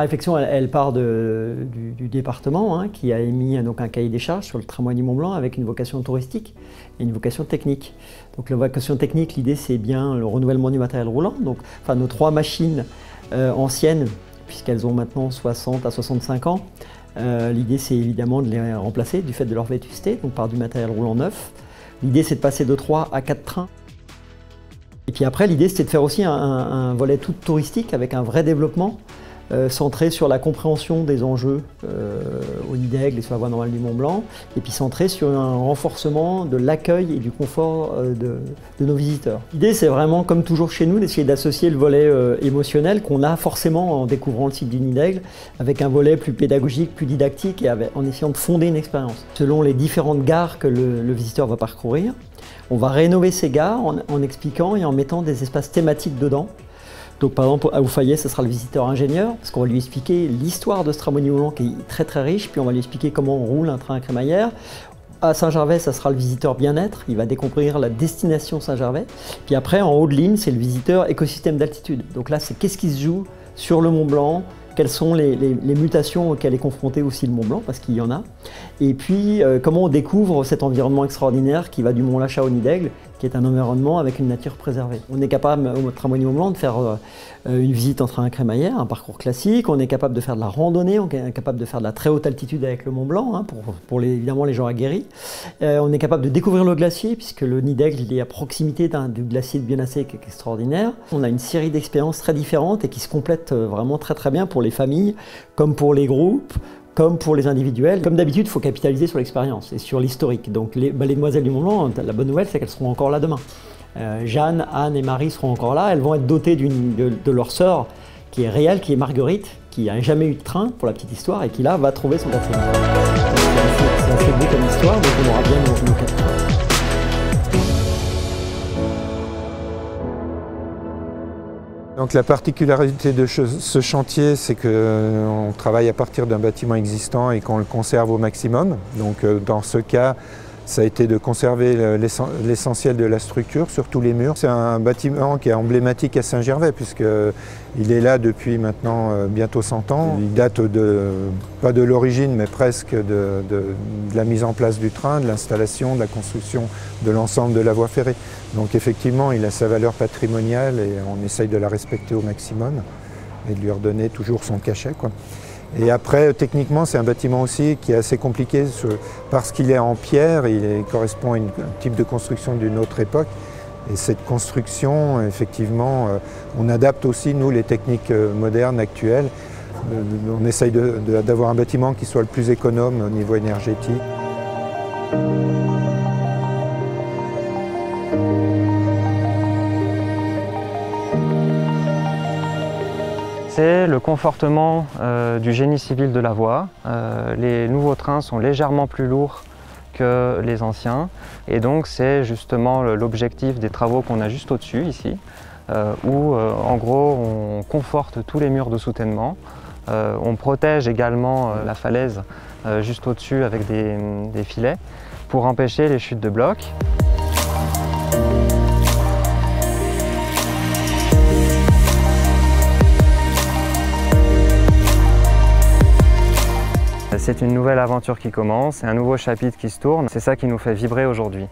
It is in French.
réflexion, elle part du département hein, qui a émis donc, un cahier des charges sur le tramway du Mont-Blanc avec une vocation touristique et une vocation technique. Donc la vocation technique, l'idée c'est bien le renouvellement du matériel roulant. Donc, enfin, nos 3 machines anciennes, puisqu'elles ont maintenant 60 à 65 ans, l'idée c'est évidemment de les remplacer du fait de leur vétusté, donc par du matériel roulant neuf. L'idée c'est de passer de 3 à 4 trains. Et puis après, l'idée c'était de faire aussi un volet tout touristique avec un vrai développement centré sur la compréhension des enjeux au Nid d'Aigle et sur la voie normale du Mont-Blanc, et puis centré sur un renforcement de l'accueil et du confort de nos visiteurs. L'idée c'est vraiment, comme toujours chez nous, d'essayer d'associer le volet émotionnel qu'on a forcément en découvrant le site du Nid d'Aigle, avec un volet plus pédagogique, plus didactique, et en essayant de fonder une expérience. Selon les différentes gares que le visiteur va parcourir, on va rénover ces gares en expliquant et en mettant des espaces thématiques dedans. Donc par exemple à Oufayet, ce sera le visiteur ingénieur, parce qu'on va lui expliquer l'histoire de ce tramway du Mont-Blanc qui est très très riche, puis on va lui expliquer comment on roule un train à crémaillère. À Saint-Gervais, ça sera le visiteur bien-être, il va découvrir la destination Saint-Gervais. Puis après, en haut de ligne, c'est le visiteur écosystème d'altitude. Donc là, c'est qu'est-ce qui se joue sur le Mont-Blanc, quelles sont les mutations auxquelles est confronté aussi le Mont-Blanc, parce qu'il y en a. Et puis, comment on découvre cet environnement extraordinaire qui va du Mont-Lachat au Nid d'Aigle, qui est un environnement avec une nature préservée. On est capable, au tramway du Mont-Blanc, de faire une visite en train à crémaillère, un parcours classique. On est capable de faire de la randonnée, on est capable de faire de la très haute altitude avec le Mont-Blanc, hein, pour évidemment les gens aguerris. On est capable de découvrir le glacier, puisque le Nid d'Aigle il est à proximité du glacier de Bionnassay qui est extraordinaire. On a une série d'expériences très différentes et qui se complètent vraiment très très bien pour les familles, comme pour les groupes, comme pour les individuels. Comme d'habitude, il faut capitaliser sur l'expérience et sur l'historique. Donc les Demoiselles du Mont-Blanc, la bonne nouvelle, c'est qu'elles seront encore là demain. Jeanne, Anne et Marie seront encore là. Elles vont être dotées de leur sœur, qui est réelle, qui est Marguerite, qui n'a jamais eu de train, pour la petite histoire, et qui là va trouver son quatrième. C'est assez beau comme histoire, donc on aura bien nos 4 trains. Donc la particularité de ce chantier, c'est qu'on travaille à partir d'un bâtiment existant et qu'on le conserve au maximum. Donc dans ce cas, ça a été de conserver l'essentiel de la structure sur tous les murs. C'est un bâtiment qui est emblématique à Saint-Gervais puisqu'il est là depuis maintenant bientôt 100 ans. Il date pas de l'origine mais presque de la mise en place du train, de l'installation, de la construction de l'ensemble de la voie ferrée. Donc effectivement, il a sa valeur patrimoniale et on essaye de la respecter au maximum et de lui redonner toujours son cachet, quoi. Et après, techniquement, c'est un bâtiment aussi qui est assez compliqué parce qu'il est en pierre, il correspond à un type de construction d'une autre époque. Et cette construction, effectivement, on adapte aussi, nous, les techniques modernes actuelles. On essaye d'avoir un bâtiment qui soit le plus économe au niveau énergétique. C'est le confortement du génie civil de la voie. Les nouveaux trains sont légèrement plus lourds que les anciens et donc c'est justement l'objectif des travaux qu'on a juste au-dessus ici où en gros on conforte tous les murs de soutènement, on protège également la falaise juste au-dessus avec des filets pour empêcher les chutes de blocs. C'est une nouvelle aventure qui commence, c'est un nouveau chapitre qui se tourne, c'est ça qui nous fait vibrer aujourd'hui.